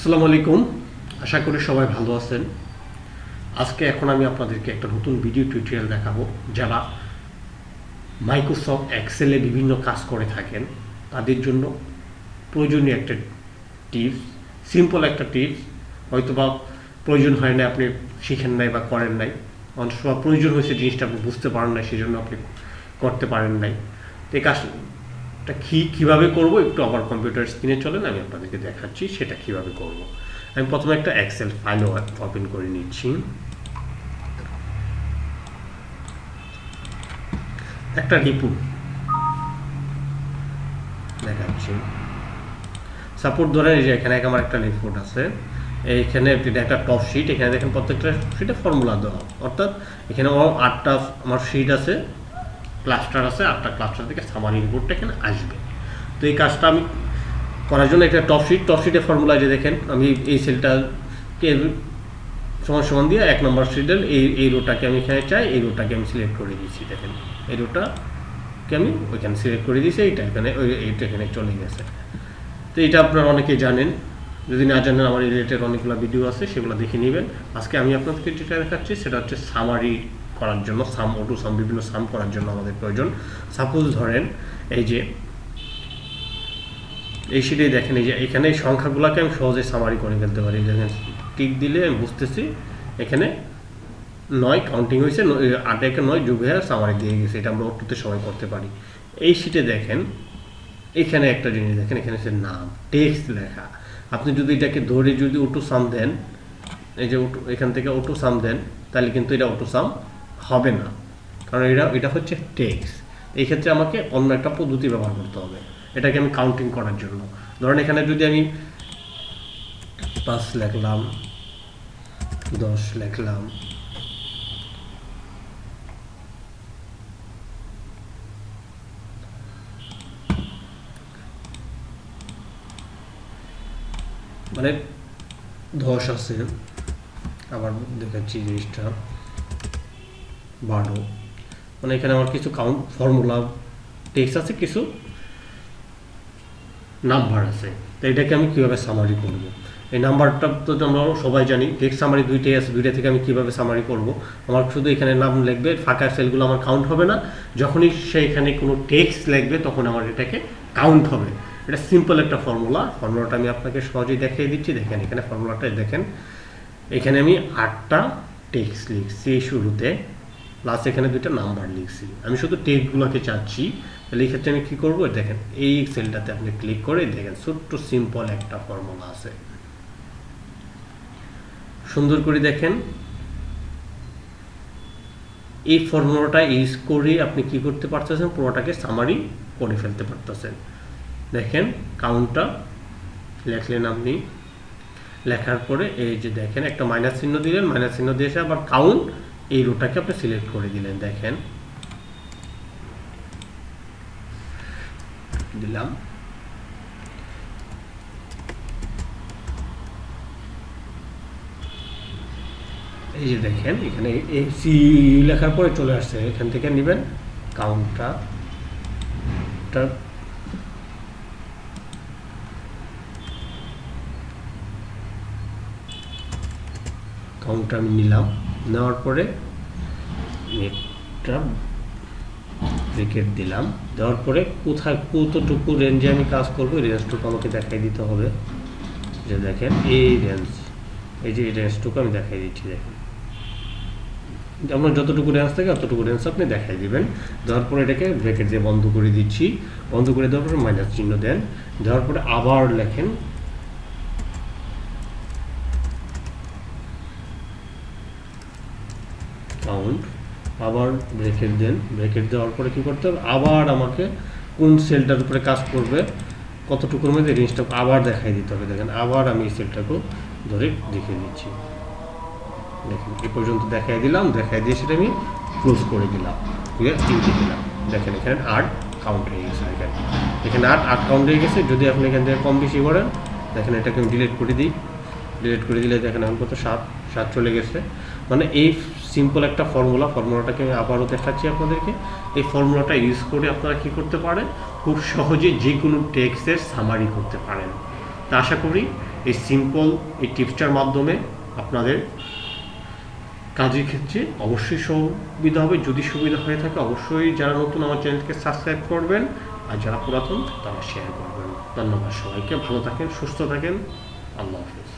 আসসালামু আলাইকুম। আশা করি সবাই ভালো আছেন। আজকে আমি আপনাদেরকে একটা নতুন ভিডিও টিউটোরিয়াল দেখাবো। যারা মাইক্রোসফট এক্সেলে বিভিন্ন কাজ করে থাকেন তাদের জন্য প্রয়োজনীয় একটা টিপস, সিম্পল একটা টিপস। হয়তোবা প্রয়োজন হয় না, আপনি শিখেন নাই বা করেন নাই, অনেক সময় প্রয়োজন হয়েছে, জিনিসটা আপনি বুঝতে পারেন না, সেজন্য আপনি করতে পারেন নাই। তো এই কাজটা কীভাবে করবো একটু আমার কম্পিউটার স্ক্রিনে চলেন, আমি আপনাদেরকে দেখাচ্ছি সেটা কীভাবে করব। আমি প্রথমে একটা এক্সেল ফাইল ওপেন করে নিচ্ছি। একটা রিপোর্ট দেখাচ্ছি। সাপোর্ট ধরেন এই যে এখানে আমার একটা রিপোর্ট আছে, এইখানে একটা টপ শিট, এখানে দেখেন প্রত্যেকটা শিটে ফর্মুলা দেওয়া, অর্থাৎ এখানে 8টা আমার শিট আছে, ক্লাস্টার আছে, 8টা ক্লাস্টার থেকে সামারি রিপোর্টটা এখানে আসবে। তো এই কাজটা আমি করার জন্য একটা টপ শিটে ফর্মুলা যে দেখেন, আমি এই সেলটাকে সমান দিয়ে 1 নম্বর শিটের এই রোটাকে আমি এখানে চাই, এই রোটাকে আমি সিলেক্ট করে দিয়েছি। দেখেন এই রোটাকে আমি ওইখানে সিলেক্ট করে দিয়েছি, এইটা এখানে চলে গেছে। তো এটা আপনারা অনেকেই জানেন, যদি না জানেন আমার এই রিলেটেড অনেকগুলো ভিডিও আছে, সেগুলো দেখে নেবেন। আজকে আমি আপনাদেরকে যেটা দেখাচ্ছি সেটা হচ্ছে সামারি করার জন্য, অটো সাম, বিভিন্ন সাম করার জন্য আমাদের প্রয়োজন। সাপোজ ধরেন এই যে এই শিটে দেখেন, এই যে এখানে এই সংখ্যাগুলোকে আমি সহজে সামারি করে ফেলতে পারি। দেখেন টিক দিলে আমি বুঝতেছি এখানে 9 কাউন্টিং হয়েছে, 8 একে 9 যোগ হয়ে সামারি দিয়ে গেছে। এটা আমরা অটোতে সবাই করতে পারি। এই শিটে দেখেন এখানে একটা জিনিস দেখেন, এখানে হচ্ছে নাম, টেক্সট লেখা। আপনি যদি এটাকে ধরে যদি অটো সাম দেন, এই যে এখান থেকে অটো সাম দেন, তাহলে কিন্তু এটা অটো সাম হবে না, কারণ এটা হচ্ছে টেক্সট। এই ক্ষেত্রে আমাকে অন্য একটা পদ্ধতি ব্যবহার করতে হবে এটাকে আমি কাউন্টিং করার জন্য। ধরেন এখানে যদি আমি 5 লিখলাম, 10 লিখলাম, মানে 10 আছে, আবার দেখাচ্ছি জিনিসটা 12, মানে এখানে আমার কিছু ফর্মুলা টেক্সট আছে, কিছু নাম্বার আছে। তো এটাকে আমি কীভাবে সামারি করব? এই নাম্বারটা তো আমরা সবাই জানি, টেক্সট সামারি দুইটাই আছে, দুইটা থেকে আমি কীভাবে সামারি করব? আমার শুধু এখানে নাম লিখবে, ফাঁকা সেলগুলো আমার কাউন্ট হবে না। যখনই এখানে কোনো টেক্সট লিখবে তখন আমার এটাকে কাউন্ট হবে। এটা সিম্পল একটা ফর্মুলাটা আমি আপনাকে সহজেই দেখিয়ে দিচ্ছি। দেখেন এখানে ফর্মুলাটা দেখেন, এখানে আমি 8টা টেক্সট লিখছি শুরুতে, প্লাস এখানে 2টা নাম্বার লিখছি। আমি শুধু টেক্সটগুলোকে চাচ্ছি, তাহলে এই ক্ষেত্রে আমি কী করবো? দেখেন এই সেলটাতে আপনি ক্লিক করে দেখেন ছোট্ট সিম্পল একটা ফর্মুলা আছে, সুন্দর করে দেখেন। এই ফর্মুলাটা ইউজ করে আপনি কি করতে পারতেছেন? পুরোটাকে সামারি করে ফেলতে পারতেছেন। দেখেন কাউন্টটা লেখলেন আপনি, লেখার পরে এই যে দেখেন একটা মাইনাস চিহ্ন দিলেন, মাইনাস চিহ্ন দিয়ে এসে আবার কাউন্ট এই রোটাকে আপনি সিলেক্ট করে দিলেন। দেখেন দিলাম, এই যে দেখেন এখানে এই সি লেখার পরে চলে আসছে, এখান থেকে নেবেন কাউন্টটা আমি নিলাম, নেওয়ার পরে একটা ব্রেকেট দিলাম, দেওয়ার পরে কোথায় কতটুকু রেঞ্জে আমি কাজ করবো রেঞ্জটুকু আমাকে দেখাই দিতে হবে। যে দেখেন এই রেঞ্জ, এই যে এই রেঞ্জটুকু আমি দেখাই দিচ্ছি। দেখেন আপনার যতটুকু রেঞ্জ থাকে অতটুকু রেঞ্জ আপনি দেখাই দিবেন। দেওয়ার পরে এটাকে ব্রেকেট দিয়ে বন্ধ করে দিচ্ছি। বন্ধ করে দেওয়ার পরে মাইনাস চিহ্ন দেন, দেওয়ার পরে আবার লেখেন কাউন্ট, আবার ব্রেকেট দেন। ব্রেকেট দেওয়ার পরে কী করতে হবে? আবার আমাকে কোন সেলটার উপরে কাজ করবে, কতটুকুর মধ্যে রেঞ্জটা আবার দেখাই দিতে হবে। দেখেন আবার আমি এই সেলটাকেও ধরে দেখিয়ে দিচ্ছি। দেখেন এ পর্যন্ত দেখাই দিলাম, দেখাই দিয়ে সেটা আমি ক্লোজ করে দিলাম, চিনতে দিলাম। দেখেন এখানে 8 কাউন্ট হয়ে গেছে। এখানে 8 কাউন্ট হয়ে গেছে। যদি আপনি এখান থেকে কম বেশি করেন, দেখেন এটাকে আমি ডিলিট করে দিই। ডিলিট করে দিলে দেখেন এখন কত 7 চলে গেছে। মানে এই সিম্পল একটা ফর্মুলাটাকে আমি আবারও দেখাচ্ছি আপনাদেরকে। এই ফর্মুলাটা ইউজ করে আপনারা কী করতে পারেন? খুব সহজে যে কোনো টেক্সটের সামারি করতে পারেন। তা আশা করি এই সিম্পল এই টিপসটার মাধ্যমে আপনাদের কাজের ক্ষেত্রে অবশ্যই সুবিধা হবে। যদি সুবিধা হয়ে থাকে অবশ্যই যারা নতুন আমার চ্যানেলকে সাবস্ক্রাইব করবেন, আর যারা পুরাতন তারা শেয়ার করবেন। ধন্যবাদ সবাইকে, ভালো থাকেন, সুস্থ থাকেন, আল্লাহ হাফেজ।